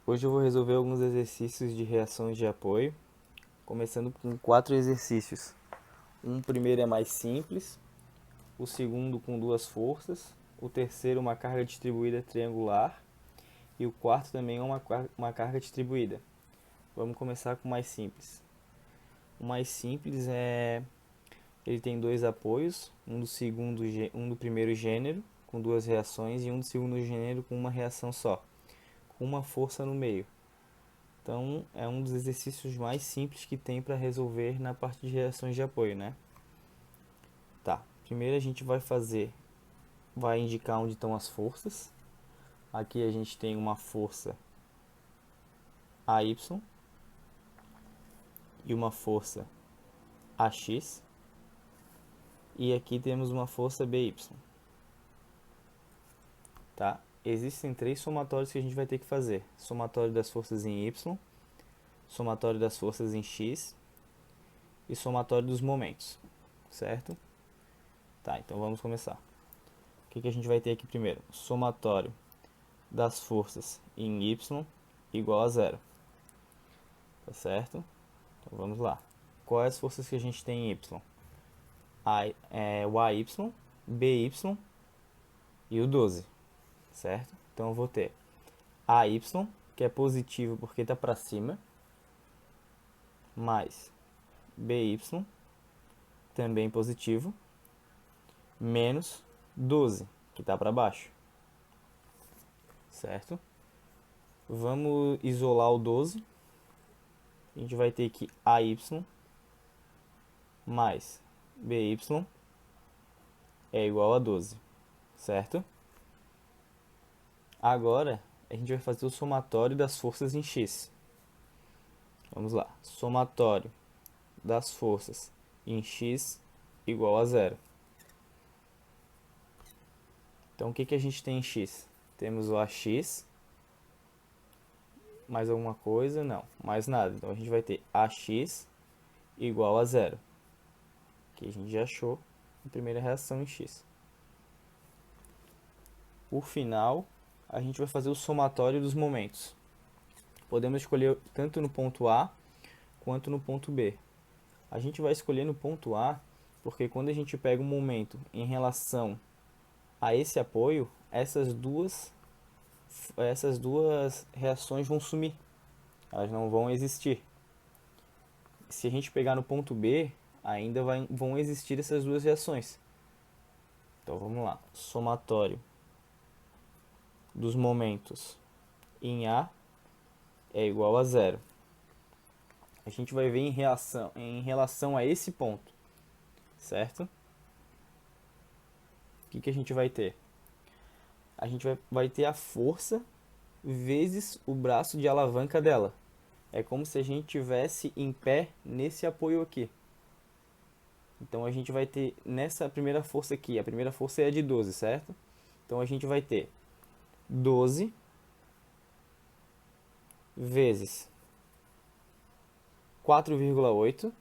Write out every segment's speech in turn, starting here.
Hoje eu vou resolver alguns exercícios de reações de apoio, começando com 4 exercícios. Primeiro é mais simples, o segundo com duas forças, o terceiro uma carga distribuída triangular e o quarto também é uma carga distribuída. Vamos começar com o mais simples. O mais simples ele tem dois apoios, um do primeiro gênero com duas reações e um do segundo gênero com uma reação só, com uma força no meio. Então, é um dos exercícios mais simples que tem para resolver na parte de reações de apoio, né? Tá. Primeiro a gente vai indicar onde estão as forças. Aqui a gente tem uma força AY e uma força AX. E aqui temos uma força BY, tá? Existem três somatórios que a gente vai ter que fazer: somatório das forças em Y, somatório das forças em X e somatório dos momentos, certo? Tá, então vamos começar. O que a gente vai ter aqui primeiro? Somatório das forças em Y igual a zero, tá certo? Então vamos lá. Quais as forças que a gente tem em Y? O AY, BY e o 12, certo? Então eu vou ter AY, que é positivo porque está para cima, mais BY, também positivo, menos 12, que está para baixo, certo? Vamos isolar o 12. A gente vai ter que AY mais BY é igual a 12, certo? Agora a gente vai fazer o somatório das forças em X. Vamos lá. Somatório das forças em X igual a zero. Então o que a gente tem em X? Temos o AX, mais alguma coisa? Não, mais nada. Então a gente vai ter AX igual a zero, que a gente já achou a primeira reação em X. Por final, a gente vai fazer o somatório dos momentos. Podemos escolher tanto no ponto A quanto no ponto B. A gente vai escolher no ponto A porque quando a gente pega um momento em relação a esse apoio, essas duas reações vão sumir. Elas não vão existir. Se a gente pegar no ponto B, ainda vão existir essas duas reações. Então vamos lá. Somatório dos momentos em A é igual a zero. A gente vai ver em relação a esse ponto, certo? O que a gente vai ter? A gente vai ter a força vezes o braço de alavanca dela. É como se a gente tivesse em pé nesse apoio aqui. Então a gente vai ter nessa primeira força aqui, a primeira força é a de 12, certo? Então a gente vai ter 12 vezes 4,8,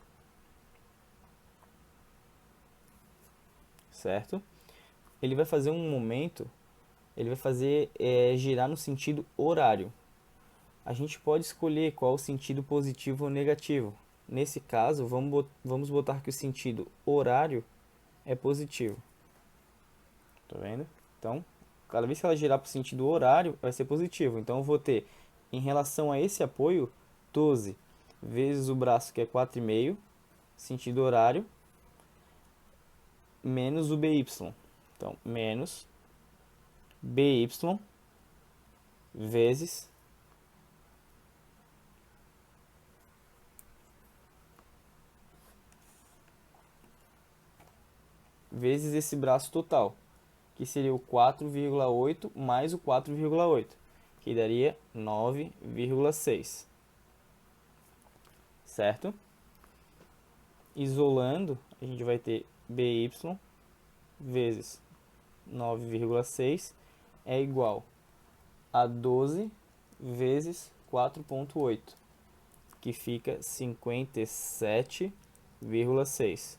certo? Ele vai fazer um momento, ele vai fazer girar no sentido horário. A gente pode escolher qual o sentido positivo ou negativo. Nesse caso, vamos botar que o sentido horário é positivo. Tá vendo? Então, cada vez que ela girar para o sentido horário, vai ser positivo. Então, eu vou ter, em relação a esse apoio, 12 vezes o braço, que é 4,5, sentido horário, menos o BY. Então, menos BY vezes esse braço total, que seria o 4,8 mais o 4,8, que daria 9,6, certo? Isolando, a gente vai ter BY vezes 9,6 é igual a 12 vezes 4,8, que fica 57,6.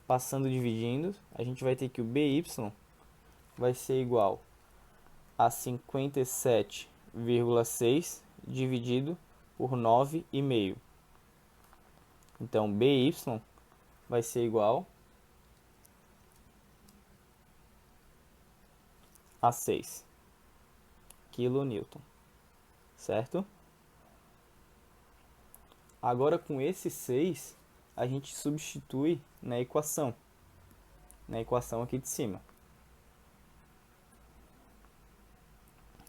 Passando dividindo, a gente vai ter que o BY vai ser igual a 57 2,6 dividido por 9,5. Então, BY vai ser igual a 6 kN, certo? Agora, com esse 6, a gente substitui na equação aqui de cima.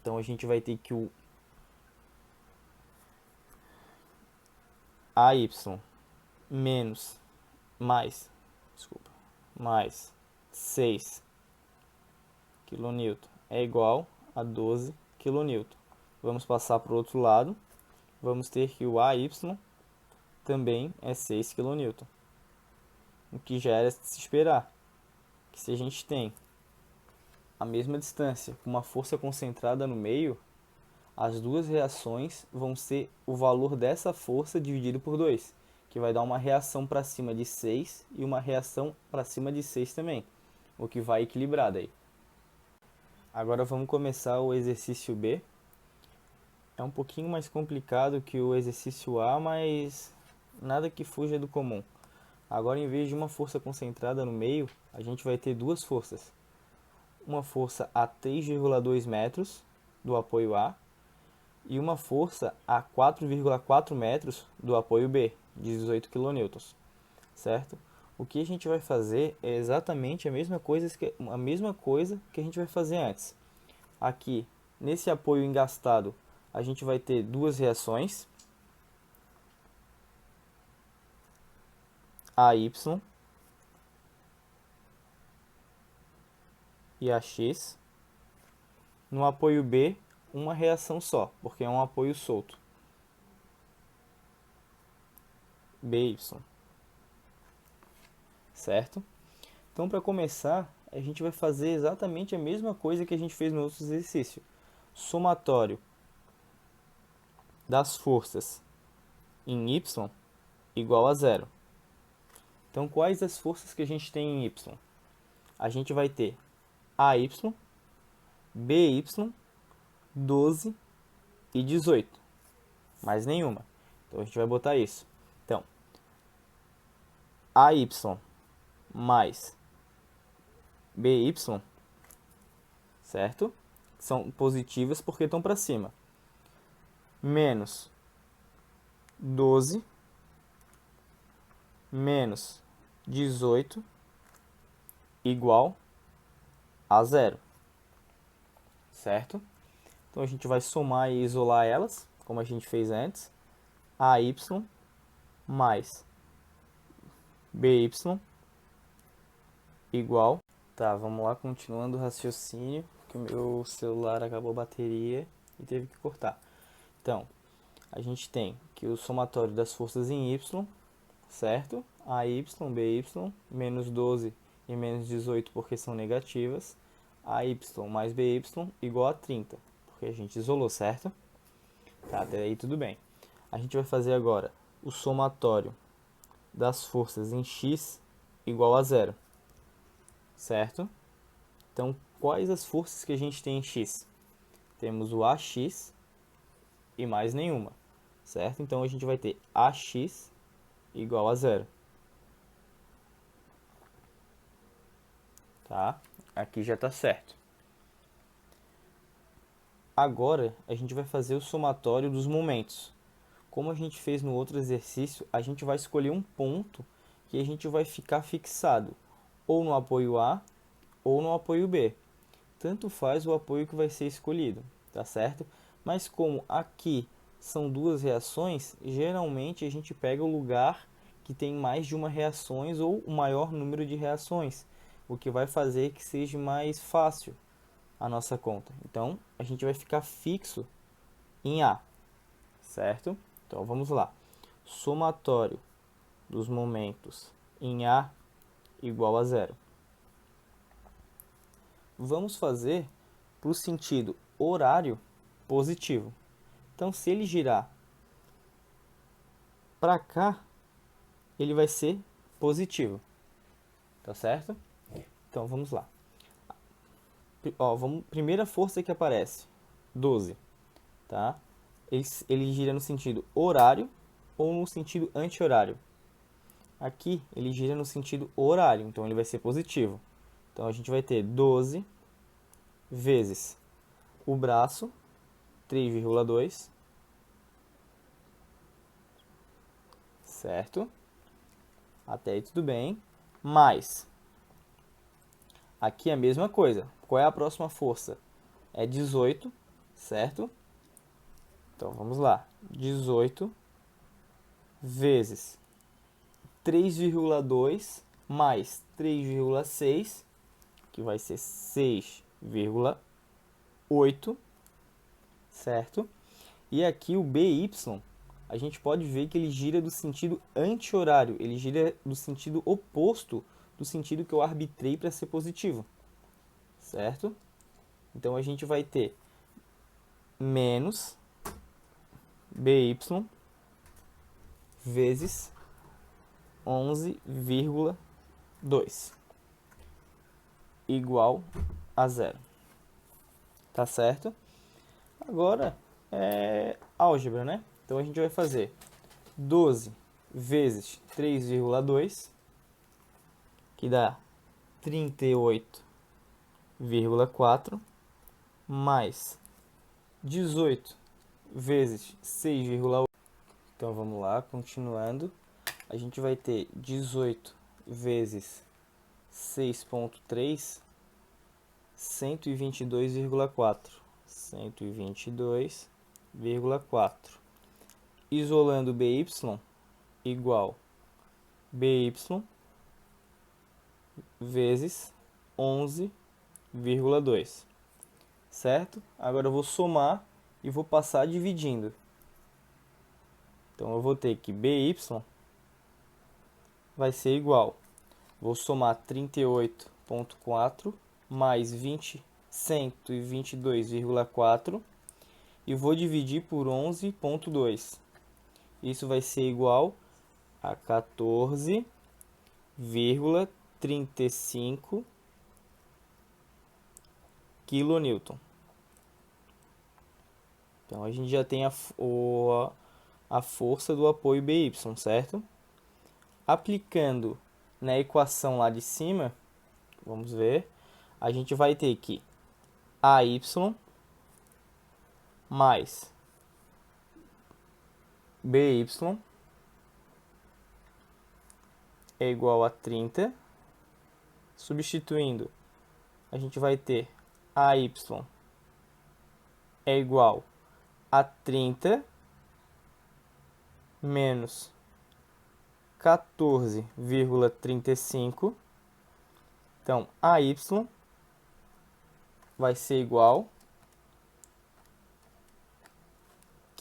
Então, a gente vai ter que o AY menos mais 6 kN é igual a 12 kN. Vamos passar para o outro lado. Vamos ter que o AY também é 6 kN. O que já era de se esperar. Que se a gente tem a mesma distância com uma força concentrada no meio, as duas reações vão ser o valor dessa força dividido por 2, que vai dar uma reação para cima de 6 e uma reação para cima de 6 também, o que vai equilibrar daí. Agora vamos começar o exercício B. É um pouquinho mais complicado que o exercício A, mas nada que fuja do comum. Agora, em vez de uma força concentrada no meio, a gente vai ter duas forças. Uma força a 3,2 metros do apoio A e uma força a 4,4 metros do apoio B, de 18 kN, certo? O que a gente vai fazer é exatamente a mesma coisa que a gente vai fazer antes. Aqui, nesse apoio engastado, a gente vai ter duas reações, AY e AX. No apoio B, uma reação só, porque é um apoio solto, BY, certo? Então, para começar, a gente vai fazer exatamente a mesma coisa que a gente fez no outro exercício. Somatório das forças em Y igual a zero. Então, quais as forças que a gente tem em Y? A gente vai ter AY, BY, 12 e 18. Mais nenhuma. Então, a gente vai botar isso. Então, AY mais BY, certo? São positivas porque estão para cima. Menos 12 menos 18 igual a zero, certo? Então a gente vai somar e isolar elas, como a gente fez antes. AY mais BY igual. Tá, vamos lá, continuando o raciocínio, que o meu celular acabou a bateria e teve que cortar. Então, a gente tem que o somatório das forças em Y, certo? AY, BY, menos 12 e menos 18 porque são negativas. AY mais BY igual a 30, porque a gente isolou, certo? Tá, até aí tudo bem. A gente vai fazer agora o somatório das forças em X igual a zero, certo? Então, quais as forças que a gente tem em X? Temos o AX e mais nenhuma, certo? Então, a gente vai ter AX igual a zero. Tá? Aqui já está certo. Agora, a gente vai fazer o somatório dos momentos. Como a gente fez no outro exercício, a gente vai escolher um ponto que a gente vai ficar fixado, ou no apoio A, ou no apoio B. Tanto faz o apoio que vai ser escolhido, tá certo? Mas como aqui são duas reações, geralmente a gente pega o lugar que tem mais de uma reações ou o maior número de reações, o que vai fazer que seja mais fácil a nossa conta. Então, a gente vai ficar fixo em A, certo? Então, vamos lá. Somatório dos momentos em A igual a zero. Vamos fazer para o sentido horário positivo. Então, se ele girar para cá, ele vai ser positivo. Tá certo? Então, vamos lá. Ó, primeira força que aparece, 12. tá? Ele gira no sentido horário ou no sentido anti-horário. Aqui ele gira no sentido horário, então ele vai ser positivo. Então a gente vai ter 12 vezes o braço, 3,2, certo? Até aí tudo bem. Mais, aqui é a mesma coisa. Qual é a próxima força? É 18, certo? Então vamos lá. 18 vezes 3,2 mais 3,6, que vai ser 6,8, certo? E aqui o BY, a gente pode ver que ele gira do sentido anti-horário, ele gira do sentido oposto do sentido que eu arbitrei para ser positivo, certo? Então a gente vai ter menos BY vezes 11,2 igual a zero. Tá certo? Agora é álgebra, né? Então a gente vai fazer 12 vezes 3,2, que dá 38,4, mais 18 vezes 6,8. Então vamos lá, continuando. A gente vai ter 18 vezes 6,3, 122,4. 122,4. Isolando BY igual BY vezes 11,2. Certo? Agora eu vou somar e vou passar dividindo. Então eu vou ter que BY vai ser igual. Vou somar 38,4 mais 122,4 e vou dividir por 11,2. Isso vai ser igual a 14,35 kN. Então a gente já tem a força do apoio BY, certo? Aplicando na equação lá de cima, vamos ver, a gente vai ter que AY mais BY é igual a 30. Substituindo, a gente vai ter AY é igual a 30 menos 14,35. Então, AY vai ser igual a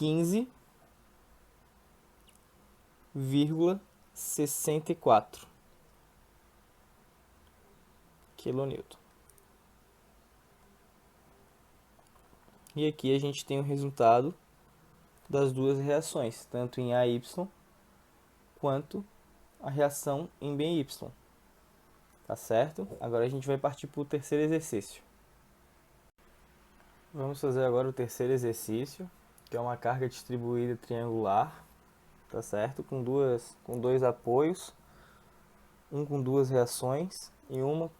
15,64 kN. E aqui a gente tem o resultado das duas reações, tanto em AY quanto a reação em BY. Tá certo? Agora a gente vai partir para o terceiro exercício. Vamos fazer agora o terceiro exercício, que é uma carga distribuída triangular, tá certo? Com dois apoios, um com duas reações e um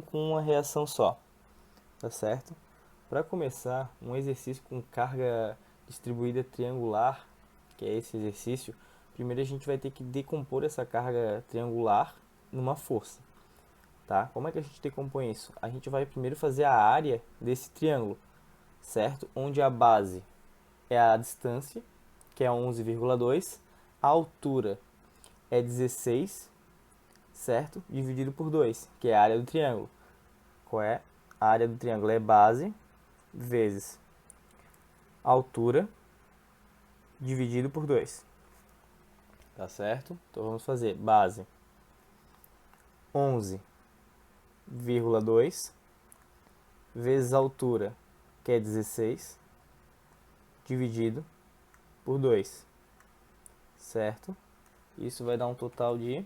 com uma reação só, tá certo? Para começar, um exercício com carga distribuída triangular, que é esse exercício, primeiro a gente vai ter que decompor essa carga triangular numa força, tá? Como é que a gente decompõe isso? A gente vai primeiro fazer a área desse triângulo, certo? Onde a base é a distância, que é 11,2, a altura é 16, certo? Dividido por 2, que é a área do triângulo. Qual é? A área do triângulo é base vezes altura dividido por 2. Tá certo? Então vamos fazer base 11,2 vezes altura, que é 16, dividido por 2. Certo? Isso vai dar um total de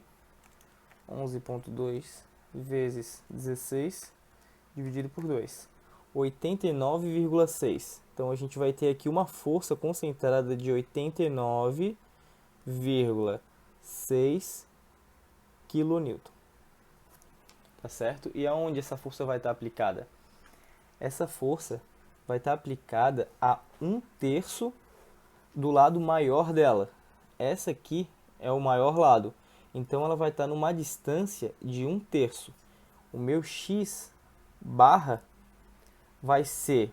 11,2 vezes 16 dividido por 2. 89,6. Então, a gente vai ter aqui uma força concentrada de 89,6 kN. Tá certo? E aonde essa força vai estar aplicada? Essa força vai estar aplicada a 1/3 do lado maior dela. Essa aqui é o maior lado. Então, ela vai estar numa distância de 1/3. O meu X barra vai ser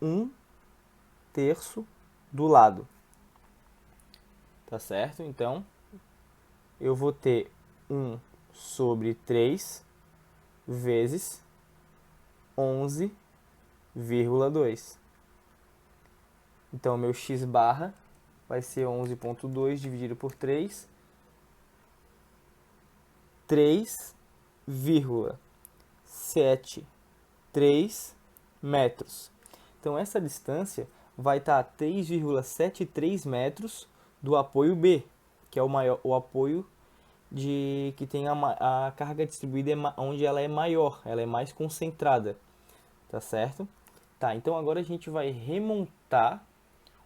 1/3 do lado. Tá certo? Então, eu vou ter 1 sobre 3 vezes 11,2. Então, meu x barra vai ser 11,2 dividido por 3. 3,73 metros. Então, essa distância vai estar a 3,73 metros do apoio B, que é o apoio que tem a carga distribuída onde ela é maior, ela é mais concentrada, tá certo? Tá, então agora a gente vai remontar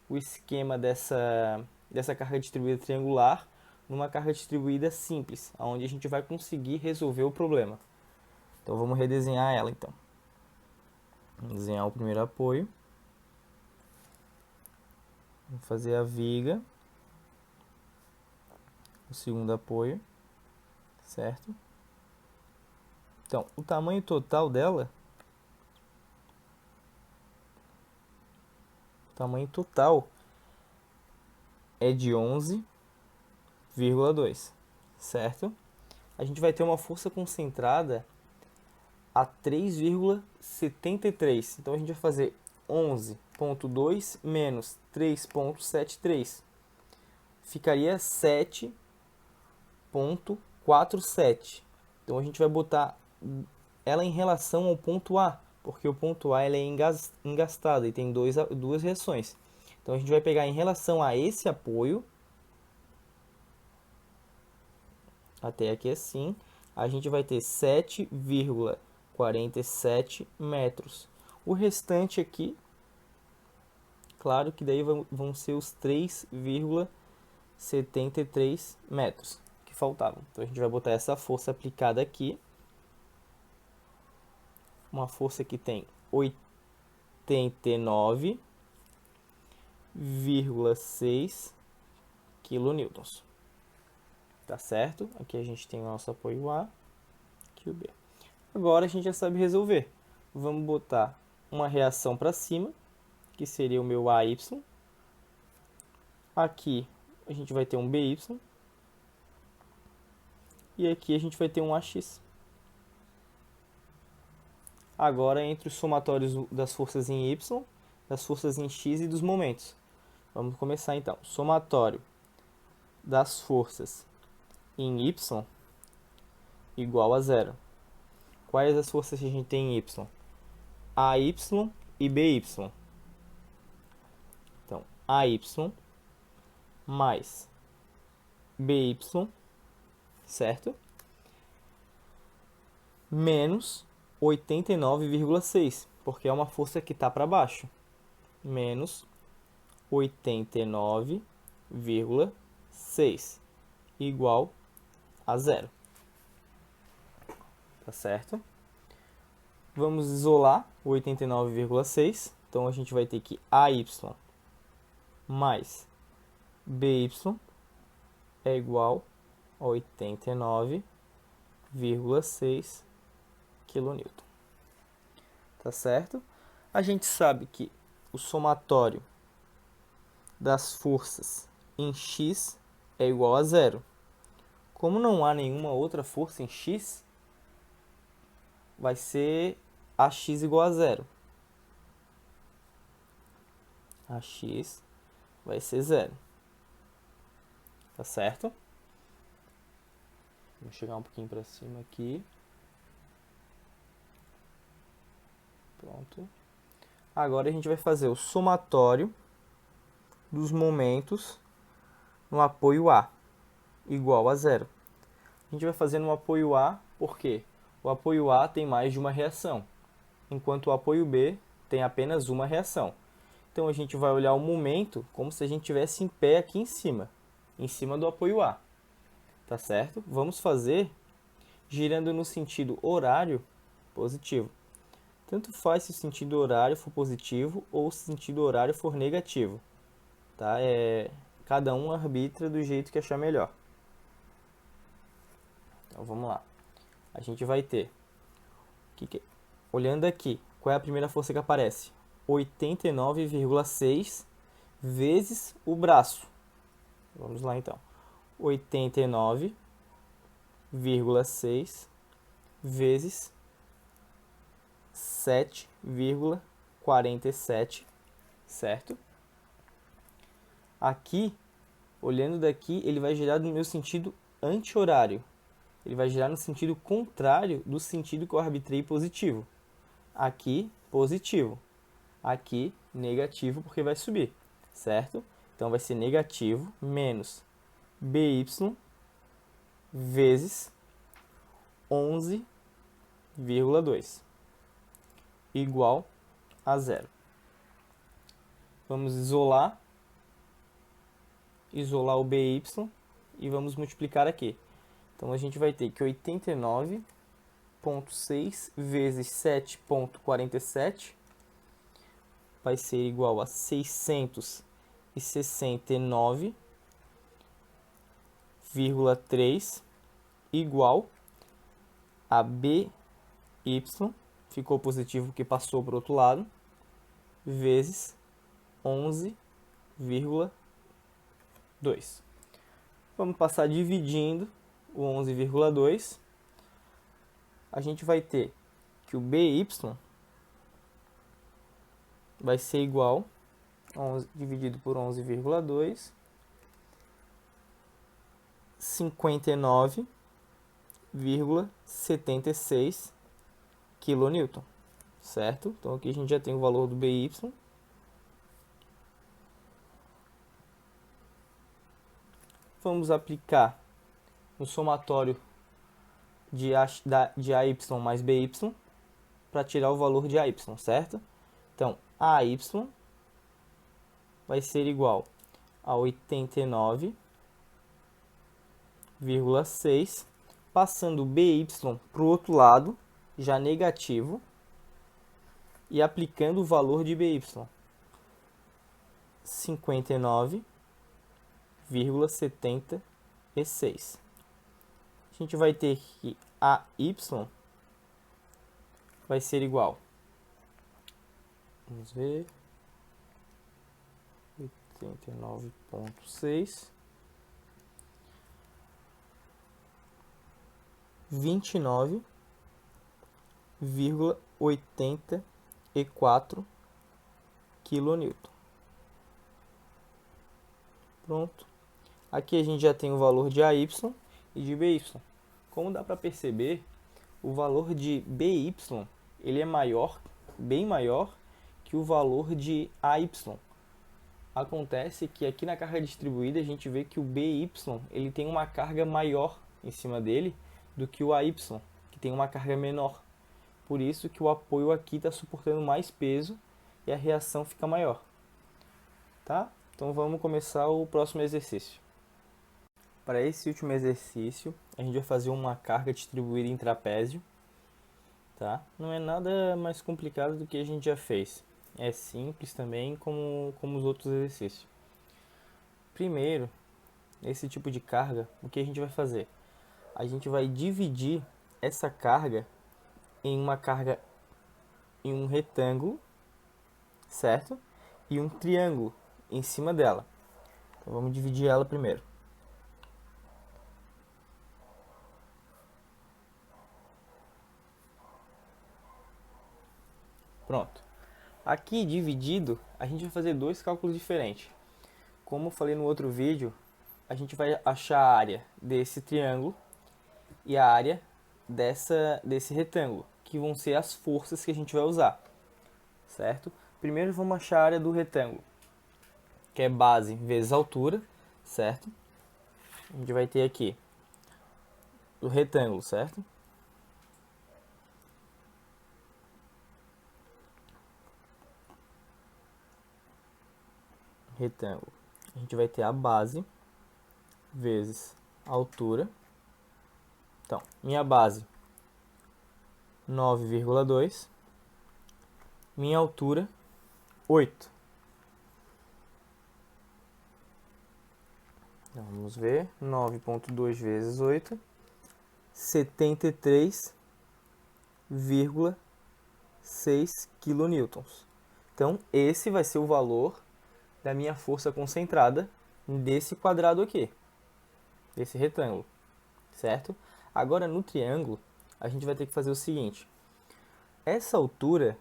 o esquema dessa carga distribuída triangular numa carga distribuída simples, onde a gente vai conseguir resolver o problema. Então vamos redesenhar ela então. Vamos desenhar o primeiro apoio. Vamos fazer a viga. O segundo apoio. Certo? Então, o tamanho total dela, é de 11,2, certo? A gente vai ter uma força concentrada a 3,73. Então, a gente vai fazer 11,2 menos 3,73. Ficaria 7,47. Então, a gente vai botar ela em relação ao ponto A, porque o ponto A ele é engastado e tem duas reações. Então, a gente vai pegar em relação a esse apoio, até aqui assim, a gente vai ter 7,47 metros. O restante aqui, claro que daí vão ser os 3,73 metros que faltavam. Então, a gente vai botar essa força aplicada aqui. Uma força que tem 89,6 kN. Tá certo? Aqui a gente tem o nosso apoio A, aqui o B. Agora a gente já sabe resolver. Vamos botar uma reação para cima, que seria o meu AY. Aqui a gente vai ter um BY. E aqui a gente vai ter um AX. Agora, entre os somatórios das forças em Y, das forças em X e dos momentos. Vamos começar então. Somatório das forças em Y igual a zero. Quais as forças que a gente tem em Y? AY e BY. Então, AY mais BY, certo? Menos 89,6, porque é uma força que está para baixo. Menos 89,6 igual a zero. Tá certo? Vamos isolar o 89,6. Então, a gente vai ter que AY mais BY é igual a 89,6 kN. Tá certo? A gente sabe que o somatório das forças em X é igual a zero. Como não há nenhuma outra força em X, vai ser AX igual a zero. AX vai ser zero. Tá certo? Vou chegar um pouquinho para cima aqui. Pronto. Agora a gente vai fazer o somatório dos momentos no apoio A igual a zero. A gente vai fazer no apoio A porque o apoio A tem mais de uma reação. enquanto o apoio B tem apenas uma reação. Então a gente vai olhar o momento como se a gente estivesse em pé aqui em cima do apoio A, tá certo? Vamos fazer girando no sentido horário positivo. Tanto faz se o sentido horário for positivo ou se o sentido horário for negativo, tá? Cada um arbitra do jeito que achar melhor. Então vamos lá. A gente vai ter, olhando aqui, qual é a primeira força que aparece? 89,6 vezes o braço. Vamos lá então. 89,6 vezes 7,47, certo? Aqui, olhando daqui, ele vai girar no meu sentido anti-horário. Ele vai girar no sentido contrário do sentido que eu arbitrei positivo. Aqui, positivo. Aqui, negativo, porque vai subir, certo? Então, vai ser negativo menos BY vezes 11,2 igual a zero. Vamos isolar o BY e vamos multiplicar aqui. Então, a gente vai ter que 89,6 vezes 7,47 vai ser igual a 669,3 igual a BY, ficou positivo porque passou para o outro lado, vezes 11,2. Vamos passar dividindo o 11,2. A gente vai ter que o BY vai ser igual a 11 dividido por 11,2, 59,76 kN, certo? Então aqui a gente já tem o valor do BY. Vamos aplicar no somatório de AY mais BY para tirar o valor de AY, certo? Então, AY vai ser igual a 89,6, passando o BY para o outro lado, já negativo, e aplicando o valor de BY. 59,76. A gente vai ter que AY vai ser igual. Vamos ver. 89,6 29,84 kN. Pronto. Aqui a gente já tem o valor de AY e de BY. Como dá para perceber, o valor de BY ele é maior, bem maior, que o valor de AY. Acontece que aqui na carga distribuída a gente vê que o BY ele tem uma carga maior em cima dele do que o AY, que tem uma carga menor. Por isso que o apoio aqui está suportando mais peso e a reação fica maior. Tá? Então vamos começar o próximo exercício. Para esse último exercício, a gente vai fazer uma carga distribuída em trapézio. Tá? Não é nada mais complicado do que a gente já fez. É simples também, como os outros exercícios. Primeiro, nesse tipo de carga, o que a gente vai fazer? A gente vai dividir essa carga em uma carga em um retângulo, certo? E um triângulo em cima dela. Então vamos dividir ela primeiro. Pronto. Aqui dividido, a gente vai fazer dois cálculos diferentes. Como eu falei no outro vídeo, a gente vai achar a área desse triângulo e a área desse retângulo, que vão ser as forças que a gente vai usar, certo? Primeiro vamos achar a área do retângulo, que é base vezes altura, certo? A gente vai ter aqui o retângulo, certo? retângulo, a gente vai ter a base vezes a altura. Então, minha base 9,2, minha altura 8. Então, vamos ver, 9,2 vezes 8, 73,6 kN. Então, esse vai ser o valor da minha força concentrada desse quadrado aqui, desse retângulo, certo? Agora, no triângulo, a gente vai ter que fazer o seguinte. Essa altura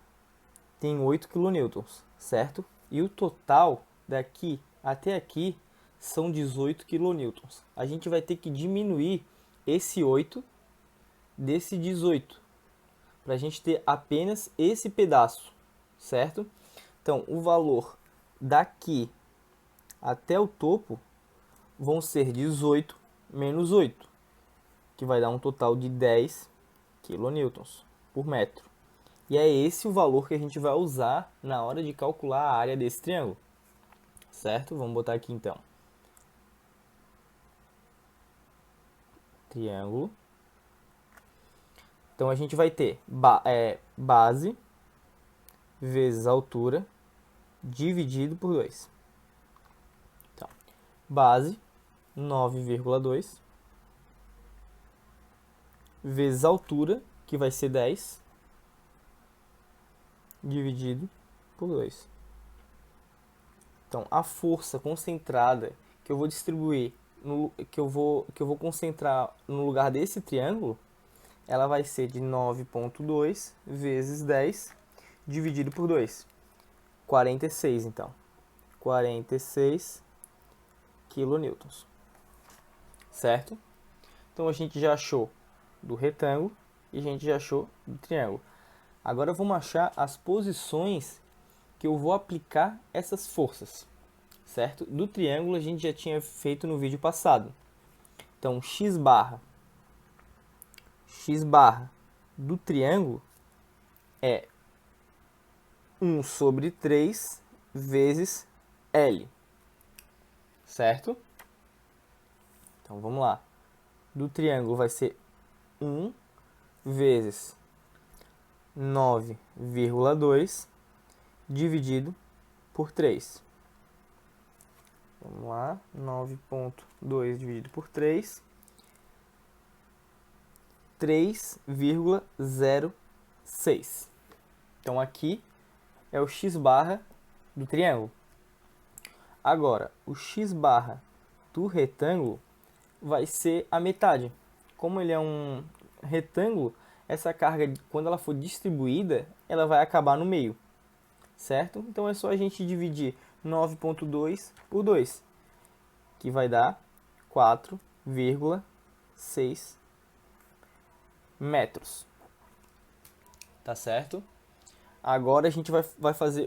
tem 8 kN, certo? E o total daqui até aqui são 18 kN. A gente vai ter que diminuir esse 8 desse 18, para a gente ter apenas esse pedaço, certo? Então, o valor daqui até o topo vão ser 18 menos 8, que vai dar um total de 10 kN por metro. E é esse o valor que a gente vai usar na hora de calcular a área desse triângulo, certo? Vamos botar aqui então. Triângulo. Então a gente vai ter base vezes altura dividido por 2. Então, base 9,2 vezes altura, que vai ser 10, dividido por 2. Então, a força concentrada que eu vou distribuir, que eu vou concentrar no lugar desse triângulo, ela vai ser de 9,2 vezes 10, dividido por 2. 46, então. 46 kN. Certo? Então, a gente já achou do retângulo e a gente já achou do triângulo. Agora, vamos achar as posições que eu vou aplicar essas forças, certo? Do triângulo a gente já tinha feito no vídeo passado. Então, x barra do triângulo é 1 sobre 3 vezes L, certo? Então, vamos lá. Do triângulo vai ser 1 vezes 9,2 dividido por 3. Vamos lá, 9,2 dividido por 3, 3,06. Então, aqui é o x barra do triângulo. Agora, o x barra do retângulo vai ser a metade. Como ele é um retângulo, essa carga, quando ela for distribuída, ela vai acabar no meio, certo? Então, é só a gente dividir 9,2 por 2, que vai dar 4,6 metros. Tá certo? Agora a gente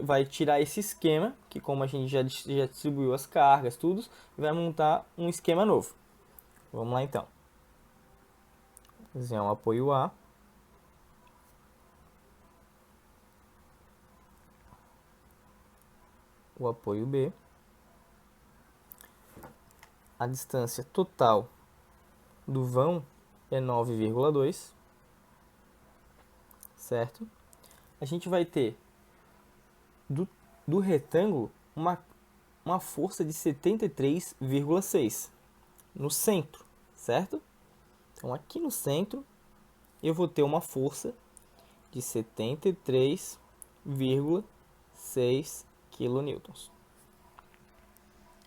vai tirar esse esquema, que como a gente já distribuiu as cargas, tudo, e vai montar um esquema novo. Vamos lá então. Desenhar um apoio A. O apoio B. A distância total do vão é 9,2, certo? A gente vai ter do retângulo uma força de 73,6 no centro, certo? Então, aqui no centro, eu vou ter uma força de 73,6 kN,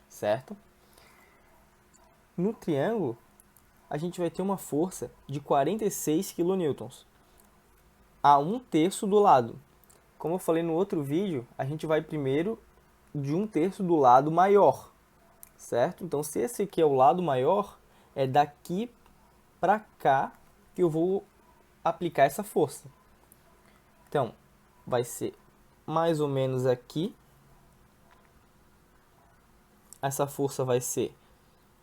certo? No triângulo, a gente vai ter uma força de 46 kN a 1/3 do lado. Como eu falei no outro vídeo, a gente vai primeiro de 1/3 do lado maior, certo? Então, se esse aqui é o lado maior, é daqui para cá que eu vou aplicar essa força. Então, vai ser mais ou menos aqui. Essa força vai ser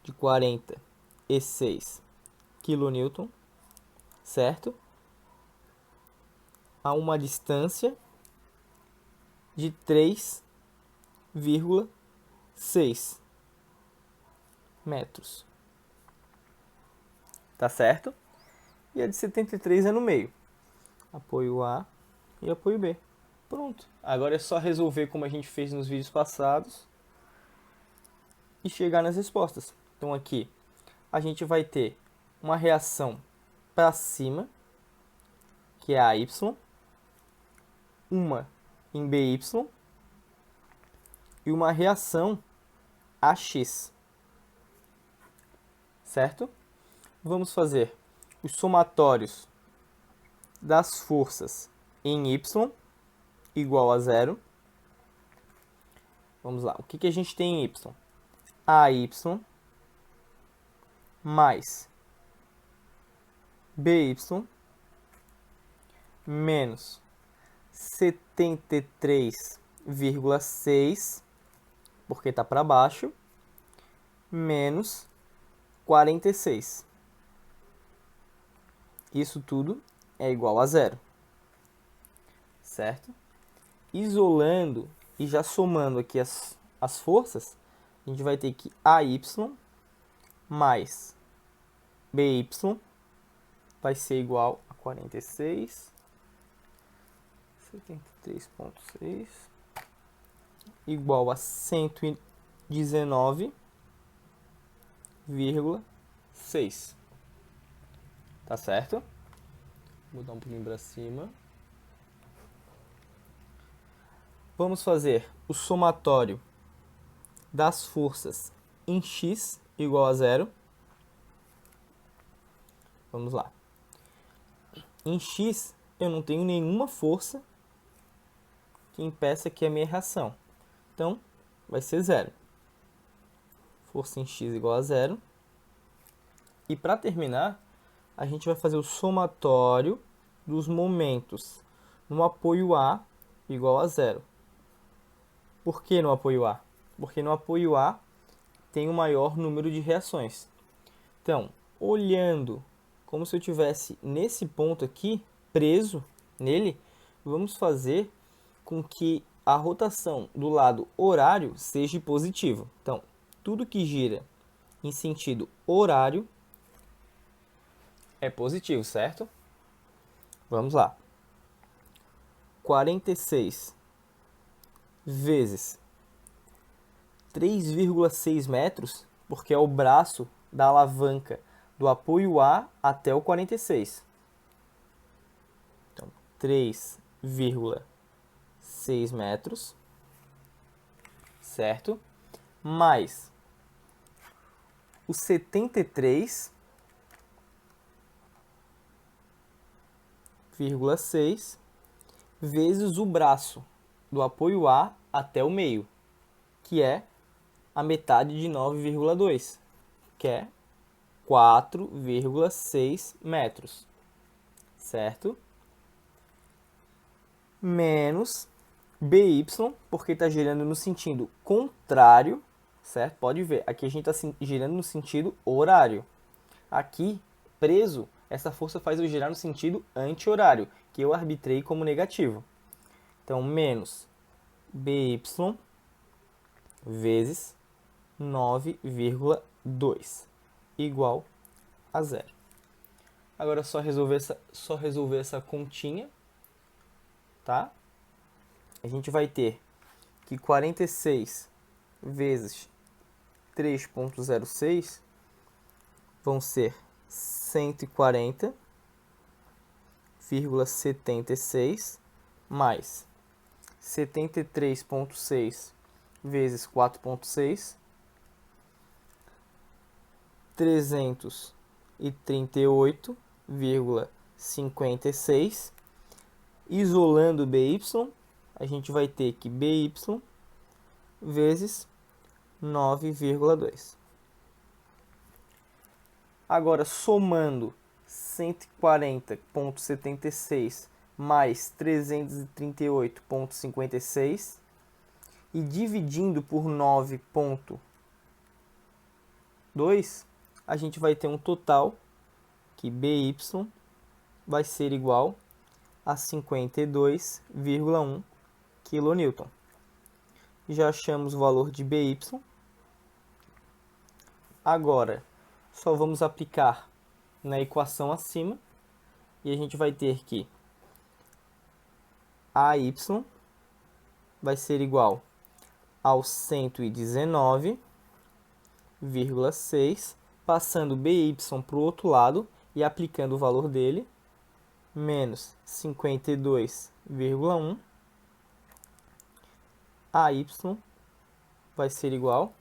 de 46 kN, certo? A uma distância de 3,6 6 metros. Tá certo? E a de 73 é no meio. Apoio A e apoio B. Pronto. Agora é só resolver como a gente fez nos vídeos passados e chegar nas respostas. Então aqui a gente vai ter uma reação para cima, que é a Y, uma em BY e uma reação AX. Certo? Vamos fazer os somatórios das forças em Y igual a zero. Vamos lá. O que a gente tem em Y? AY mais BY menos 73,6, porque está para baixo, menos 46. Isso tudo é igual a zero. Certo? Isolando e já somando aqui as forças, a gente vai ter que AY mais BY vai ser igual a 46, 73,6, igual a 119,6. Tá certo? Vou botar um pouquinho para cima. Vamos fazer o somatório das forças em X igual a zero. Vamos lá. Em X, eu não tenho nenhuma força que impeça aqui a minha reação. Então, vai ser zero. Força em X igual a zero. E para terminar, a gente vai fazer o somatório dos momentos no apoio A igual a zero. Por que no apoio A? Porque no apoio A tem o maior número de reações. Então, olhando como se eu estivesse nesse ponto aqui, preso nele, vamos fazer com que a rotação do lado horário seja positiva. Então, tudo que gira em sentido horário é positivo, certo? Vamos lá. 46 vezes 3,6 metros, porque é o braço da alavanca do apoio A até o 46. Então, 3,6 metros, certo? Mais o 73,6 vezes o braço do apoio A até o meio, que é a metade de 9,2, que é 4,6 metros, certo? Menos BY, porque está girando no sentido contrário, certo? Pode ver, aqui a gente está girando no sentido horário. Aqui, preso, essa força faz eu girar no sentido anti-horário, que eu arbitrei como negativo. Então, menos BY vezes 9,2 igual a zero. Agora é só resolver essa continha, tá? A gente vai ter que 46 vezes 3,06 vão ser 140,76 mais 73,6 vezes 4,6, 338,56. Isolando BY, a gente vai ter que BY vezes 9,2. Agora, somando 140,76 mais 338,56 e dividindo por 9,2, a gente vai ter um total que BY vai ser igual a 52,1 kN. Já achamos o valor de BY, Agora, só vamos aplicar na equação acima e a gente vai ter que AY vai ser igual ao 119,6, passando BY para o outro lado e aplicando o valor dele, menos 52,1, AY vai ser igual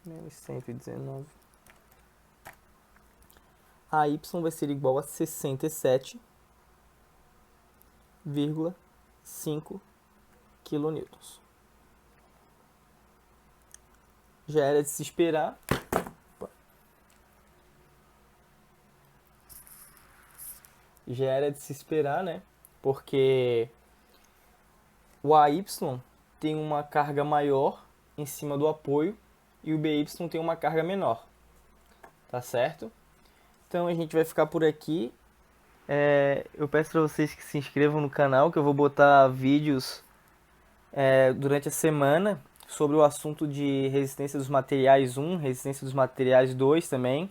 menos 119. AY vai ser igual a 67,5 kN. Já era de se esperar. Já era de se esperar, né? Porque o AY tem uma carga maior em cima do apoio e o BY tem uma carga menor. Tá certo? Então a gente vai ficar por aqui. Eu peço para vocês que se inscrevam no canal, que eu vou botar vídeos durante a semana sobre o assunto de resistência dos materiais 1, resistência dos materiais 2 também,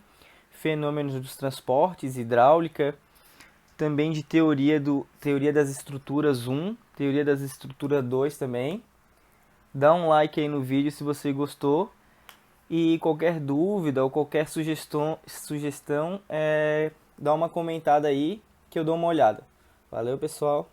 fenômenos dos transportes, hidráulica, também de teoria das estruturas 1, teoria das estruturas 2 também. Dá um like aí no vídeo se você gostou. E qualquer dúvida ou qualquer sugestão dá uma comentada aí que eu dou uma olhada. Valeu, pessoal!